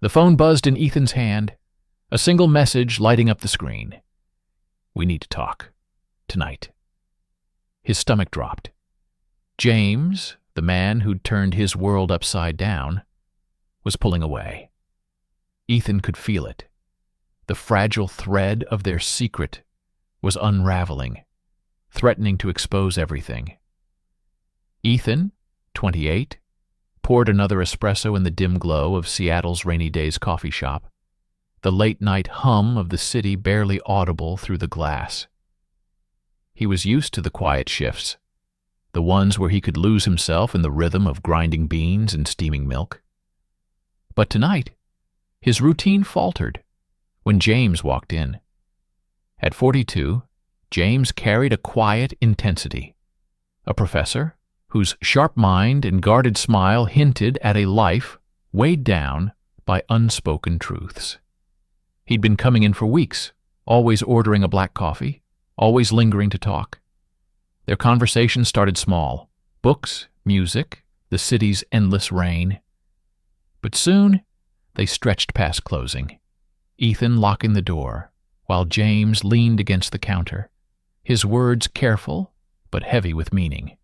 The phone buzzed in Ethan's hand, a single message lighting up the screen. "We need to talk. Tonight." His stomach dropped. James, the man who'd turned his world upside down, was pulling away. Ethan could feel it. The fragile thread of their secret was unraveling, threatening to expose everything. Ethan, 28, poured another espresso in the dim glow of Seattle's rainy days coffee shop, the late-night hum of the city barely audible through the glass. He was used to the quiet shifts, the ones where he could lose himself in the rhythm of grinding beans and steaming milk. But tonight, his routine faltered when James walked in. At 42, James carried a quiet intensity, a professor whose sharp mind and guarded smile hinted at a life weighed down by unspoken truths. He'd been coming in for weeks, always ordering a black coffee, always lingering to talk. Their conversation started small: books, music, the city's endless rain. But soon, they stretched past closing, Ethan locking the door, while James leaned against the counter, his words careful but heavy with meaning.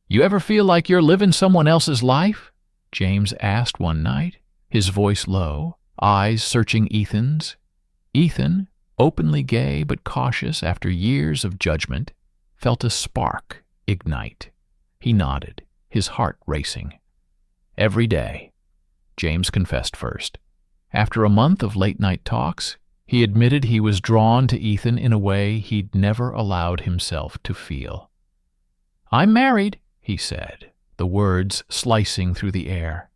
"You ever feel like you're living someone else's life?" James asked one night, his voice low, eyes searching Ethan's. Ethan, openly gay but cautious after years of judgment, felt a spark ignite. He nodded, his heart racing. Every day, James confessed first. After a month of late-night talks, he admitted he was drawn to Ethan in a way he'd never allowed himself to feel. "I'm married," he said, the words slicing through the air.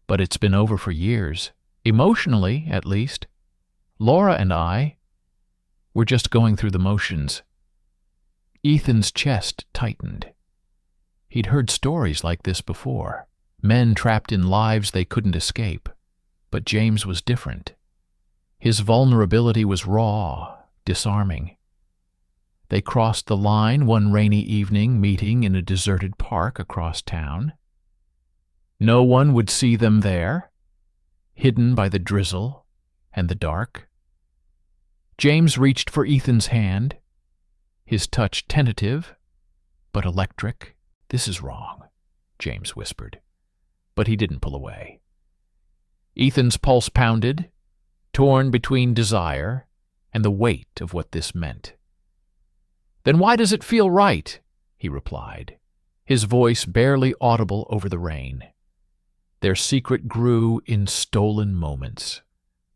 "But it's been over for years, emotionally, at least. Laura and I, we're just going through the motions." Ethan's chest tightened. He'd heard stories like this before, men trapped in lives they couldn't escape. But James was different. His vulnerability was raw, disarming. They crossed the line one rainy evening, meeting in a deserted park across town. No one would see them there, hidden by the drizzle and the dark. James reached for Ethan's hand, his touch tentative but electric. "This is wrong," James whispered, but he didn't pull away. Ethan's pulse pounded, torn between desire and the weight of what this meant. "Then why does it feel right?" he replied, his voice barely audible over the rain. Their secret grew in stolen moments,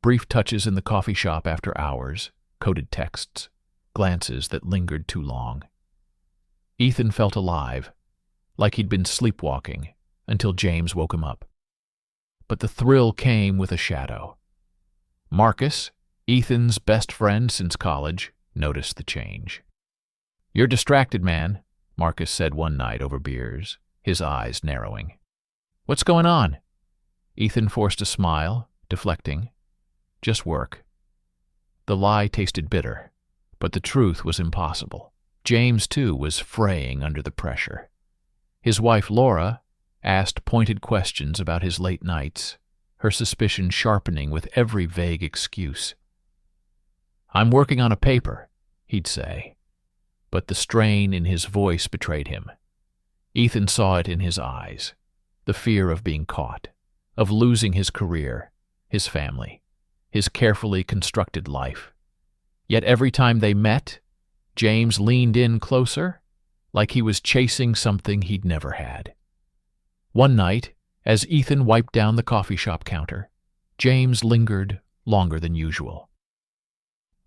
brief touches in the coffee shop after hours, coded texts, glances that lingered too long. Ethan felt alive, like he'd been sleepwalking, until James woke him up. But the thrill came with a shadow. Marcus, Ethan's best friend since college, noticed the change. "You're distracted, man," Marcus said one night over beers, his eyes narrowing. "What's going on?" Ethan forced a smile, deflecting. "Just work." The lie tasted bitter, but the truth was impossible. James, too, was fraying under the pressure. His wife, Laura, asked pointed questions about his late nights, her suspicion sharpening with every vague excuse. "I'm working on a paper," he'd say, but the strain in his voice betrayed him. Ethan saw it in his eyes, the fear of being caught, of losing his career, his family, his carefully constructed life. Yet every time they met, James leaned in closer, like he was chasing something he'd never had. One night, as Ethan wiped down the coffee shop counter, James lingered longer than usual.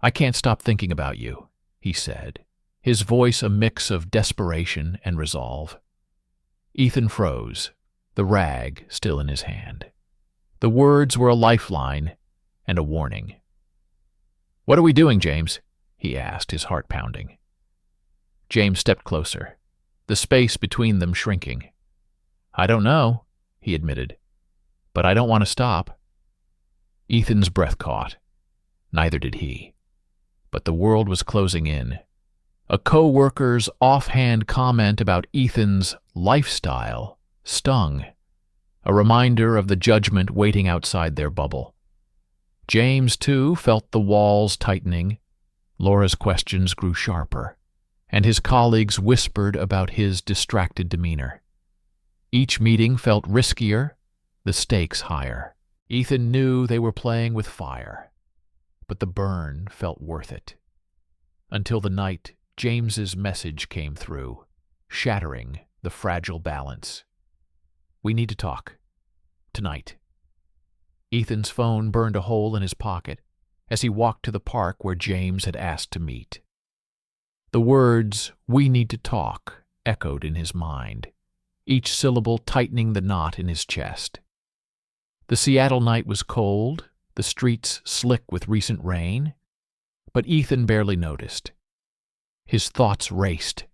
"I can't stop thinking about you," he said, his voice a mix of desperation and resolve. Ethan froze, the rag still in his hand. The words were a lifeline and a warning. "What are we doing, James?" he asked, his heart pounding. James stepped closer, the space between them shrinking. "I don't know," he admitted, "but I don't want to stop." Ethan's breath caught. Neither did he. But the world was closing in. A co-worker's offhand comment about Ethan's lifestyle stung. a reminder of the judgment waiting outside their bubble. James, too, felt the walls tightening. Laura's questions grew sharper, and his colleagues whispered about his distracted demeanor. Each meeting felt riskier, the stakes higher. Ethan knew they were playing with fire, but the burn felt worth it. Until the night James's message came through, shattering the fragile balance. "We need to talk. Tonight." Ethan's phone burned a hole in his pocket as he walked to the park where James had asked to meet. The words, "we need to talk," echoed in his mind, each syllable tightening the knot in his chest. The Seattle night was cold, the streets slick with recent rain, but Ethan barely noticed. His thoughts raced.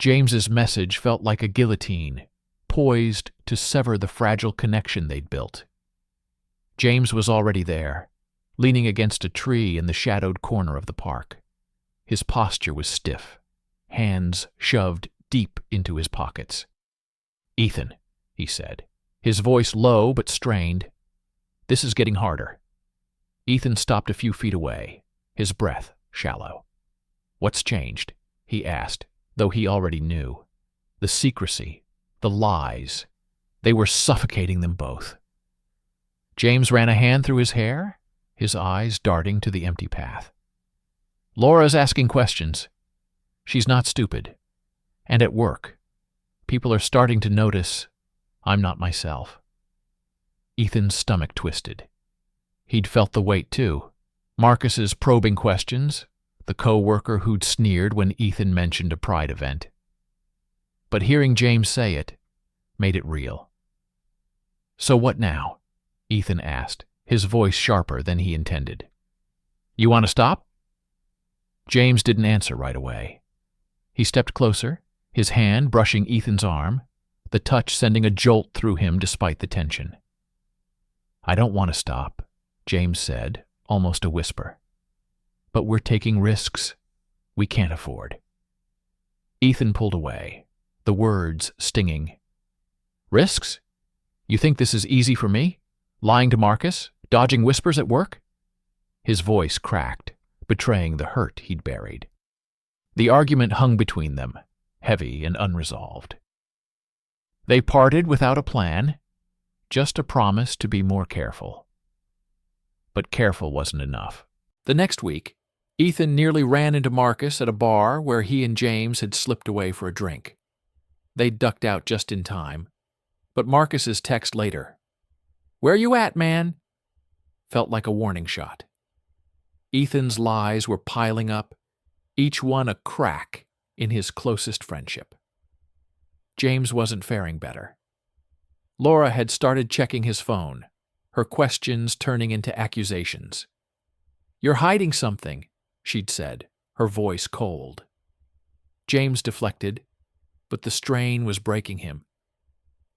James's message felt like a guillotine, poised to sever the fragile connection they'd built. James was already there, leaning against a tree in the shadowed corner of the park. His posture was stiff, hands shoved deep into his pockets. "Ethan," he said, his voice low but strained, "this is getting harder." Ethan stopped a few feet away, his breath shallow. "What's changed?" he asked, though he already knew. The secrecy, the lies, they were suffocating them both. James ran a hand through his hair, his eyes darting to the empty path. "Laura's asking questions. She's not stupid. And at work, people are starting to notice I'm not myself." Ethan's stomach twisted. He'd felt the weight, too. Marcus's probing questions, the co-worker who'd sneered when Ethan mentioned a pride event. But hearing James say it made it real. "So what now?" Ethan asked, his voice sharper than he intended. "You want to stop?" James didn't answer right away. He stepped closer, his hand brushing Ethan's arm, the touch sending a jolt through him despite the tension. "I don't want to stop," James said, almost a whisper. "But we're taking risks we can't afford." Ethan pulled away, the words stinging. "Risks? You think this is easy for me? Lying to Marcus? Dodging whispers at work?" His voice cracked, betraying the hurt he'd buried. The argument hung between them, heavy and unresolved. They parted without a plan, just a promise to be more careful. But careful wasn't enough. The next week, Ethan nearly ran into Marcus at a bar where he and James had slipped away for a drink. They ducked out just in time, but Marcus's text later, "Where you at, man?" felt like a warning shot. Ethan's lies were piling up, each one a crack in his closest friendship. James wasn't faring better. Laura had started checking his phone, her questions turning into accusations. "You're hiding something," she'd said, her voice cold. James deflected, but the strain was breaking him.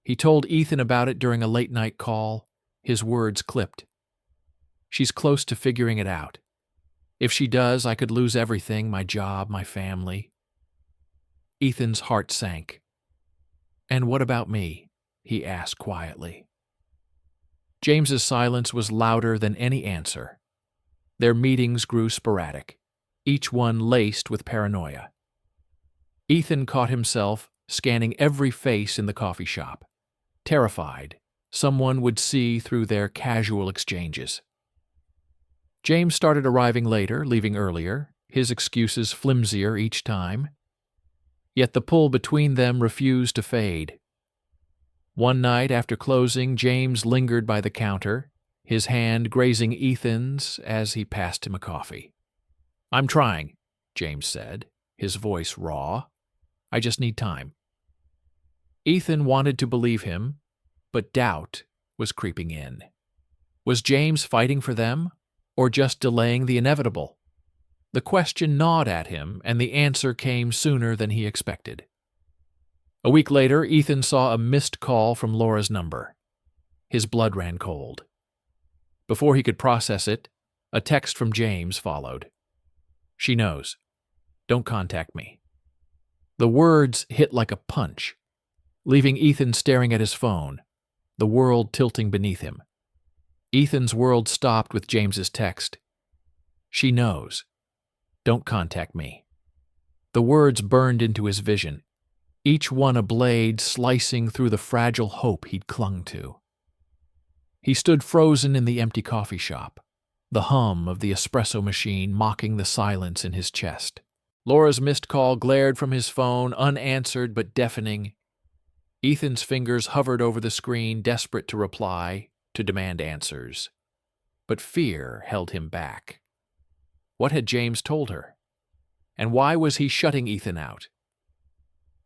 He told Ethan about it during a late-night call, his words clipped. "She's close to figuring it out. If she does, I could lose everything, my job, my family." Ethan's heart sank. "And what about me?" he asked quietly. James's silence was louder than any answer. Their meetings grew sporadic, each one laced with paranoia. Ethan caught himself scanning every face in the coffee shop, terrified someone would see through their casual exchanges. James started arriving later, leaving earlier, his excuses flimsier each time. Yet the pull between them refused to fade. One night after closing, James lingered by the counter, his hand grazing Ethan's as he passed him a coffee. "I'm trying," James said, his voice raw. "I just need time." Ethan wanted to believe him, but doubt was creeping in. Was James fighting for them, or just delaying the inevitable? The question gnawed at him, and the answer came sooner than he expected. A week later, Ethan saw a missed call from Laura's number. His blood ran cold. Before he could process it, a text from James followed. "She knows. Don't contact me." The words hit like a punch, leaving Ethan staring at his phone, the world tilting beneath him. Ethan's world stopped with James's text. "She knows. Don't contact me." The words burned into his vision, each one a blade slicing through the fragile hope he'd clung to. He stood frozen in the empty coffee shop, the hum of the espresso machine mocking the silence in his chest. Laura's missed call glared from his phone, unanswered but deafening. Ethan's fingers hovered over the screen, desperate to reply, to demand answers. But fear held him back. What had James told her? And why was he shutting Ethan out?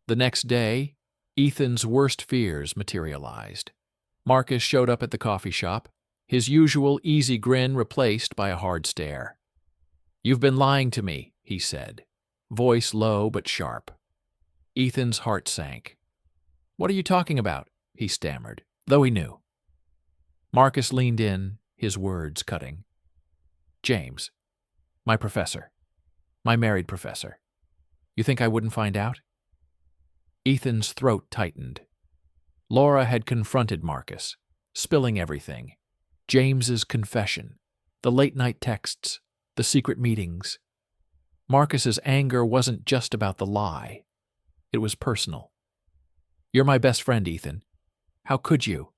The next day, Ethan's worst fears materialized. Marcus showed up at the coffee shop, his usual easy grin replaced by a hard stare. "You've been lying to me," he said, voice low but sharp. Ethan's heart sank. "What are you talking about?" he stammered, though he knew. Marcus leaned in, his words cutting. "James, my professor, my married professor. You think I wouldn't find out?" Ethan's throat tightened. Laura had confronted Marcus, spilling everything. James's confession, the late-night texts, the secret meetings. Marcus's anger wasn't just about the lie. It was personal. "You're my best friend, Ethan. How could you?"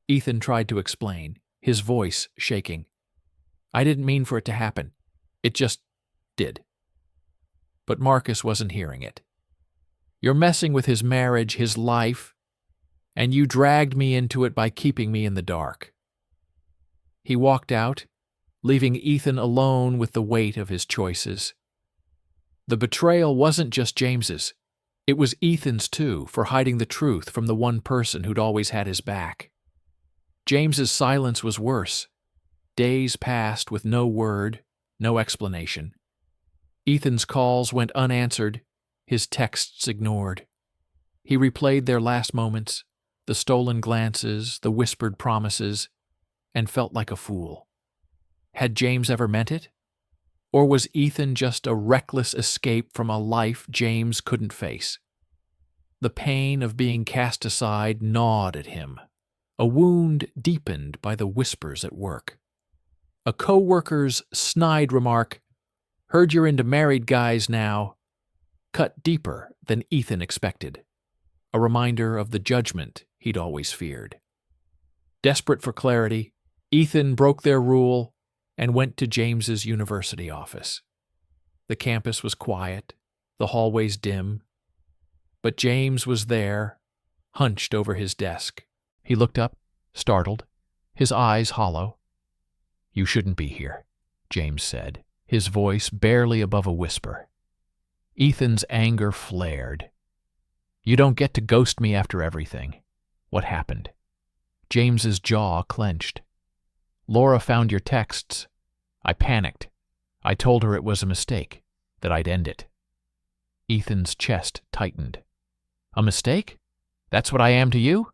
Ethan tried to explain, his voice shaking. "I didn't mean for it to happen. It just did." But Marcus wasn't hearing it. "You're messing with his marriage, his life, and you dragged me into it by keeping me in the dark." He walked out, leaving Ethan alone with the weight of his choices. The betrayal wasn't just James's. It was Ethan's too, for hiding the truth from the one person who'd always had his back. James's silence was worse. Days passed with no word, no explanation. Ethan's calls went unanswered, his texts ignored. He replayed their last moments, the stolen glances, the whispered promises, and felt like a fool. Had James ever meant it? Or was Ethan just a reckless escape from a life James couldn't face? The pain of being cast aside gnawed at him, a wound deepened by the whispers at work. A co-worker's snide remark, "Heard you're into married guys now," cut deeper than Ethan expected, a reminder of the judgment he'd always feared. Desperate for clarity, Ethan broke their rule and went to James's university office. The campus was quiet, the hallways dim, but James was there, hunched over his desk. He looked up, startled, his eyes hollow. "You shouldn't be here," James said, his voice barely above a whisper. Ethan's anger flared. "You don't get to ghost me after everything. What happened?" James's jaw clenched. "Laura found your texts. I panicked. I told her it was a mistake, that I'd end it." Ethan's chest tightened. "A mistake? That's what I am to you?"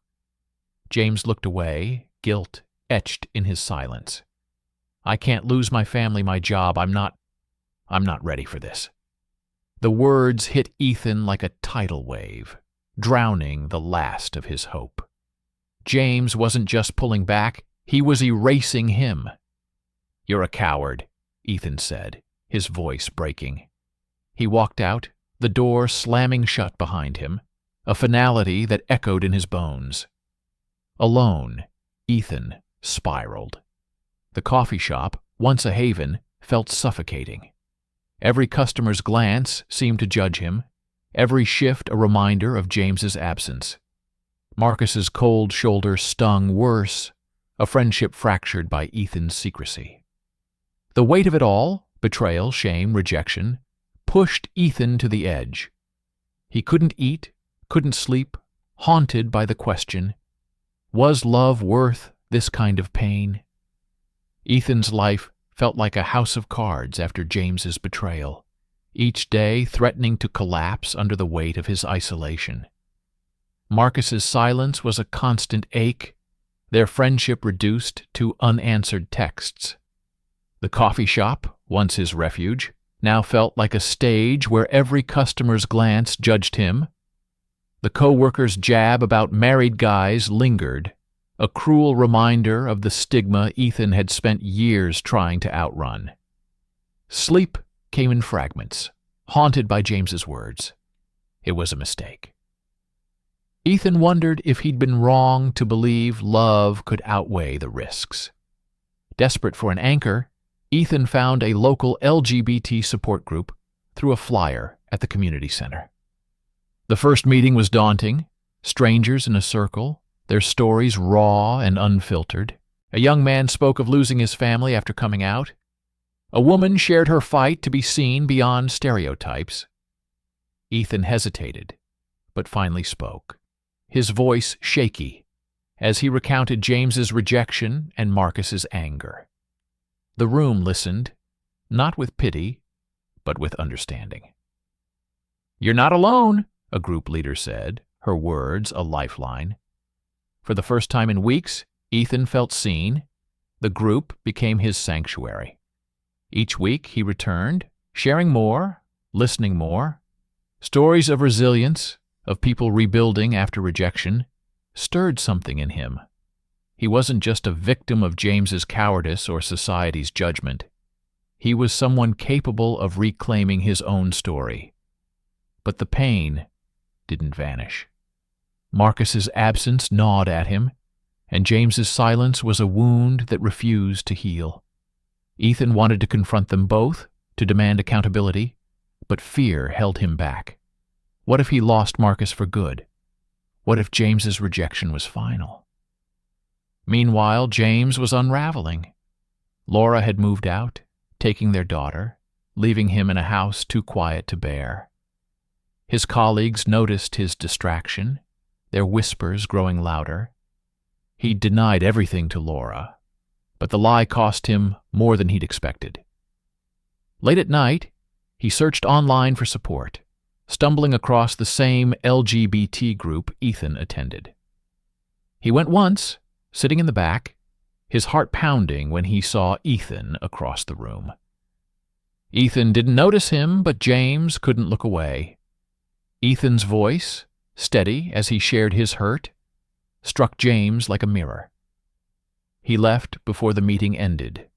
James looked away, guilt etched in his silence. "I can't lose my family, my job. I'm not ready for this." The words hit Ethan like a tidal wave, drowning the last of his hope. James wasn't just pulling back, he was erasing him. "You're a coward," Ethan said, his voice breaking. He walked out, the door slamming shut behind him, a finality that echoed in his bones. Alone, Ethan spiraled. The coffee shop, once a haven, felt suffocating. Every customer's glance seemed to judge him, every shift a reminder of James's absence. Marcus's cold shoulder stung worse, a friendship fractured by Ethan's secrecy. The weight of it all, betrayal, shame, rejection, pushed Ethan to the edge. He couldn't eat, couldn't sleep, haunted by the question, was love worth this kind of pain? Ethan's life felt like a house of cards after James's betrayal, each day threatening to collapse under the weight of his isolation. Marcus's silence was a constant ache, their friendship reduced to unanswered texts. The coffee shop, once his refuge, now felt like a stage where every customer's glance judged him. The co-worker's jab about married guys lingered, a cruel reminder of the stigma Ethan had spent years trying to outrun. Sleep came in fragments, haunted by James's words. It was a mistake. Ethan wondered if he'd been wrong to believe love could outweigh the risks. Desperate for an anchor, Ethan found a local LGBT support group through a flyer at the community center. The first meeting was daunting. Strangers in a circle, their stories raw and unfiltered. A young man spoke of losing his family after coming out. A woman shared her fight to be seen beyond stereotypes. Ethan hesitated, but finally spoke, his voice shaky, as he recounted James's rejection and Marcus's anger. The room listened, not with pity, but with understanding. "You're not alone," a group leader said, her words a lifeline. For the first time in weeks, Ethan felt seen. The group became his sanctuary. Each week he returned, sharing more, listening more. Stories of resilience, of people rebuilding after rejection, stirred something in him. He wasn't just a victim of James's cowardice or society's judgment. He was someone capable of reclaiming his own story. But the pain didn't vanish. Marcus's absence gnawed at him, and James's silence was a wound that refused to heal. Ethan wanted to confront them both, to demand accountability, but fear held him back. What if he lost Marcus for good? What if James's rejection was final? Meanwhile, James was unraveling. Laura had moved out, taking their daughter, leaving him in a house too quiet to bear. His colleagues noticed his distraction, their whispers growing louder. He'd denied everything to Laura, but the lie cost him more than he'd expected. Late at night, he searched online for support, stumbling across the same LGBT group Ethan attended. He went once, sitting in the back, his heart pounding when he saw Ethan across the room. Ethan didn't notice him, but James couldn't look away. Ethan's voice, steady as he shared his hurt, struck James like a mirror. He left before the meeting ended,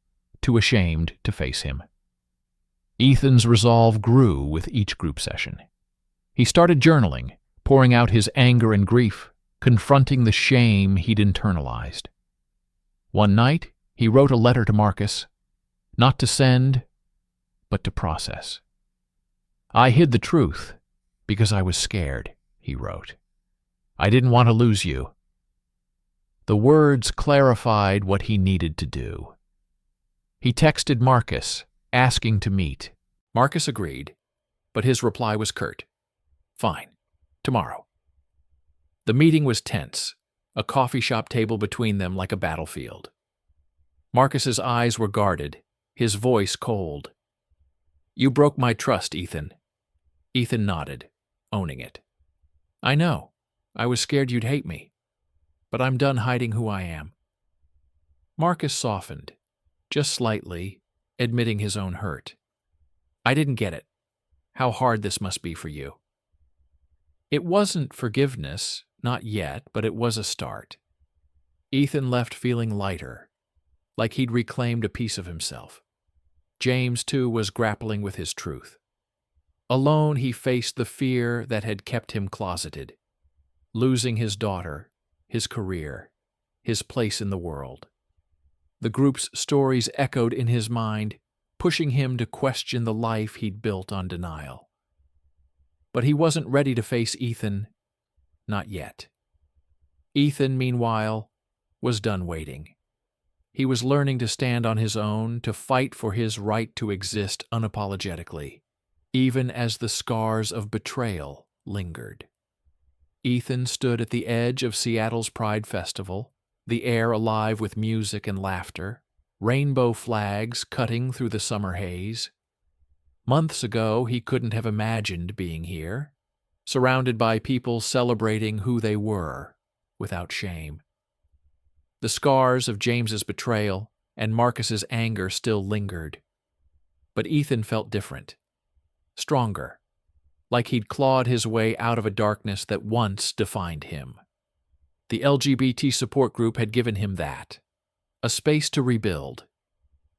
too ashamed to face him. Ethan's resolve grew with each group session. He started journaling, pouring out his anger and grief, confronting the shame he'd internalized. One night, he wrote a letter to Marcus, not to send, but to process. "I hid the truth because I was scared," he wrote. "I didn't want to lose you." The words clarified what he needed to do. He texted Marcus, asking to meet. Marcus agreed, but his reply was curt. "Fine, tomorrow." The meeting was tense, a coffee shop table between them like a battlefield. Marcus's eyes were guarded, his voice cold. "You broke my trust, Ethan." Ethan nodded, owning it. "I know. I was scared you'd hate me. But I'm done hiding who I am." Marcus softened, just slightly, admitting his own hurt. "I didn't get it. How hard this must be for you." It wasn't forgiveness, not yet, but it was a start. Ethan left feeling lighter, like he'd reclaimed a piece of himself. James, too, was grappling with his truth. Alone, he faced the fear that had kept him closeted, losing his daughter, his career, his place in the world. The group's stories echoed in his mind, pushing him to question the life he'd built on denial. But he wasn't ready to face Ethan, not yet. Ethan, meanwhile, was done waiting. He was learning to stand on his own, to fight for his right to exist unapologetically, even as the scars of betrayal lingered. Ethan stood at the edge of Seattle's Pride Festival, the air alive with music and laughter, rainbow flags cutting through the summer haze. Months ago, he couldn't have imagined being here, surrounded by people celebrating who they were, without shame. The scars of James's betrayal and Marcus's anger still lingered. But Ethan felt different, stronger, like he'd clawed his way out of a darkness that once defined him. The LGBT support group had given him that, a space to rebuild,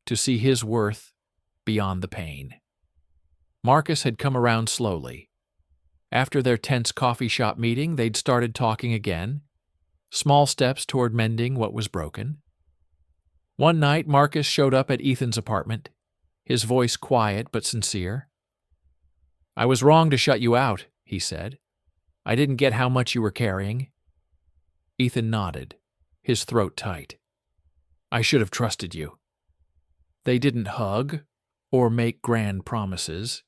to see his worth beyond the pain. Marcus had come around slowly. After their tense coffee shop meeting, they'd started talking again, small steps toward mending what was broken. One night, Marcus showed up at Ethan's apartment, his voice quiet but sincere. "I was wrong to shut you out," he said. "I didn't get how much you were carrying." Ethan nodded, his throat tight. "I should have trusted you." They didn't hug or make grand promises,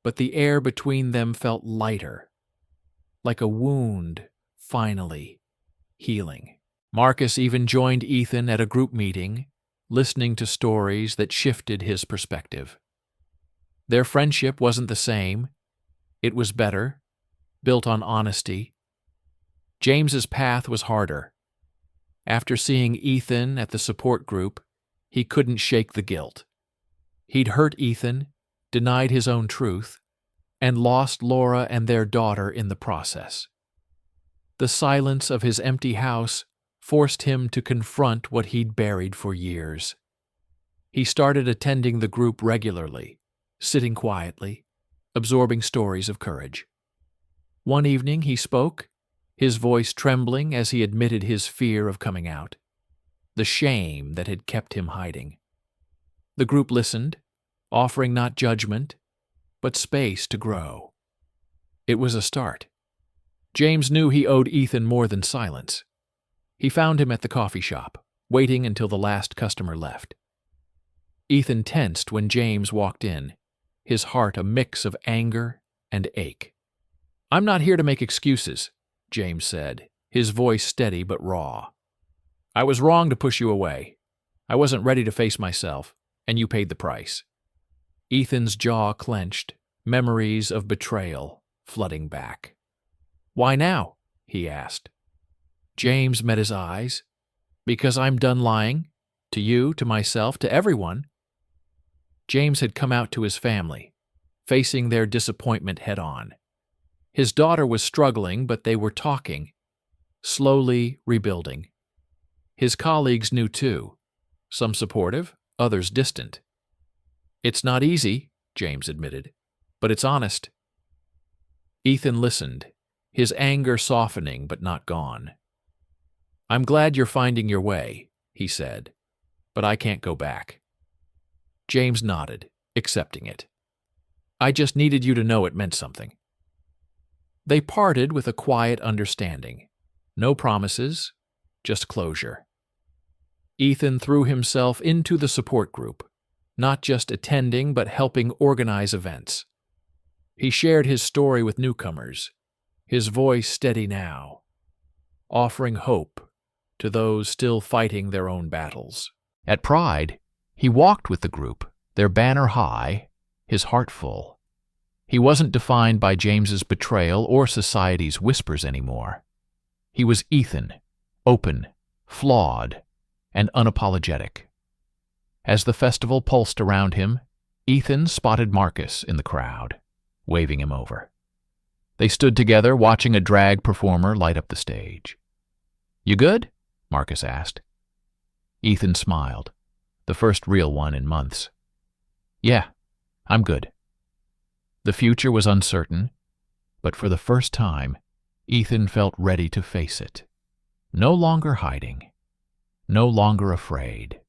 but the air between them felt lighter, like a wound finally healing. Marcus even joined Ethan at a group meeting, listening to stories that shifted his perspective. Their friendship wasn't the same. It was better, built on honesty. James's path was harder. After seeing Ethan at the support group, he couldn't shake the guilt. He'd hurt Ethan, denied his own truth, and lost Laura and their daughter in the process. The silence of his empty house forced him to confront what he'd buried for years. He started attending the group regularly, sitting quietly, absorbing stories of courage. One evening he spoke, his voice trembling as he admitted his fear of coming out, the shame that had kept him hiding. The group listened, offering not judgment, but space to grow. It was a start. James knew he owed Ethan more than silence. He found him at the coffee shop, waiting until the last customer left. Ethan tensed when James walked in, his heart a mix of anger and ache. "I'm not here to make excuses," James said, his voice steady but raw. "I was wrong to push you away. I wasn't ready to face myself, and you paid the price." Ethan's jaw clenched, memories of betrayal flooding back. "Why now?" he asked. James met his eyes. "Because I'm done lying. To you, to myself, to everyone." James had come out to his family, facing their disappointment head-on. His daughter was struggling, but they were talking, slowly rebuilding. His colleagues knew too, some supportive, others distant. "It's not easy," James admitted, "but it's honest." Ethan listened, his anger softening but not gone. "I'm glad you're finding your way," he said, "but I can't go back." James nodded, accepting it. "I just needed you to know it meant something." They parted with a quiet understanding. No promises, just closure. Ethan threw himself into the support group, not just attending but helping organize events. He shared his story with newcomers, his voice steady now, offering hope to those still fighting their own battles. At Pride, he walked with the group, their banner high, his heart full. He wasn't defined by James's betrayal or society's whispers anymore. He was Ethan, open, flawed, and unapologetic. As the festival pulsed around him, Ethan spotted Marcus in the crowd, waving him over. They stood together watching a drag performer light up the stage. "You good?" Marcus asked. Ethan smiled, the first real one in months. "Yeah, I'm good." The future was uncertain, but for the first time, Ethan felt ready to face it. No longer hiding, no longer afraid.